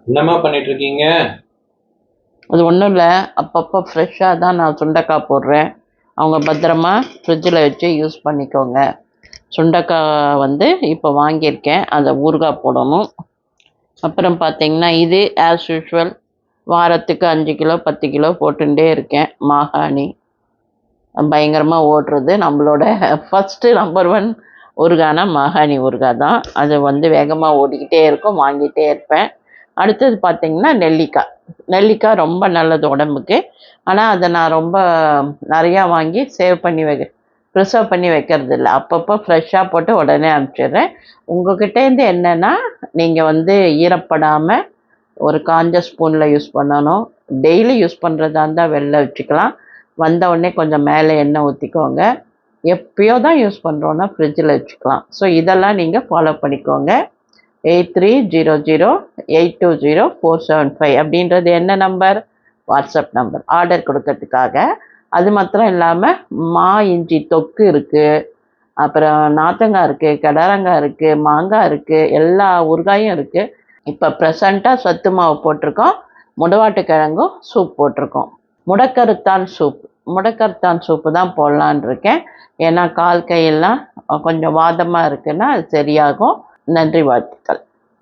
என்னம்மா பண்ணிட்டு இருக்கீங்க? அது ஒன்றும் இல்லை, அப்பப்போ ஃப்ரெஷ்ஷாக தான் நான் சுண்டைக்காய் போடுறேன். அவங்க பத்திரமா ஃப்ரிட்ஜில் வச்சு யூஸ் பண்ணிக்கோங்க. சுண்டைக்காய் வந்து இப்போ வாங்கியிருக்கேன், அதை ஊறுகாய் போடணும். அப்புறம் பார்த்தீங்கன்னா இது ஆஸ் யூஷுவல் வாரத்துக்கு 5 கிலோ 10 கிலோ போட்டுட்டே இருக்கேன். மாகாணி பயங்கரமாக ஓடுறது. நம்மளோட ஃபஸ்ட்டு நம்பர் 1 ஊறுகாய்னா மாகாணி ஊறுகாய் தான். அது வந்து வேகமாக ஓடிக்கிட்டே இருக்கும், வாங்கிட்டே இருப்பேன். அடுத்தது பார்த்தீங்கன்னா நெல்லிக்காய். நெல்லிக்காய் ரொம்ப நல்லது உடம்புக்கு. ஆனால் அதை நான் ரொம்ப நிறையா வாங்கி சேவ் பண்ணி ப்ரிசர்வ் பண்ணி வைக்கிறதில்ல. அப்பப்போ ஃப்ரெஷ்ஷாக போட்டு உடனே அனுப்பிச்சிடுறேன். உங்கள்கிட்டேருந்து என்னென்னா, நீங்கள் வந்து ஈரப்படாமல் ஒரு காஞ்ச ஸ்பூனில் யூஸ் பண்ணணும். டெய்லி யூஸ் பண்ணுறதா இருந்தால் வெளில வச்சுக்கலாம். வந்த உடனே கொஞ்சம் மேலே எண்ணெய் ஊற்றிக்கோங்க. எப்பயோ தான் யூஸ் பண்ணுறோன்னா ஃப்ரிட்ஜில் வச்சுக்கலாம். ஸோ இதெல்லாம் நீங்கள் ஃபாலோ பண்ணிக்கோங்க. 8300820475 அப்படின்றது என்ன நம்பர்? WhatsApp number. ஆர்டர் கொடுக்கறதுக்காக. அது மாத்திரம் இல்லாமல் இஞ்சி தொக்கு இருக்குது, அப்புறம் நார்த்தங்காய் இருக்குது, கடரங்காய் இருக்குது, மாங்காய் இருக்குது, எல்லா ஊறுகாயும் இருக்குது. இப்போ ப்ரெசண்ட்டாக சத்து மாவு போட்டிருக்கோம், முடவாட்டு கிழங்கும் சூப் போட்டிருக்கோம். முடக்கருத்தான் சூப்பு தான் போடலான் இருக்கேன். ஏன்னா கால் கையெல்லாம் கொஞ்சம் வாதமாக இருக்குன்னா அது சரியாகும். நன்றி, வாழ்த்துக்கள்.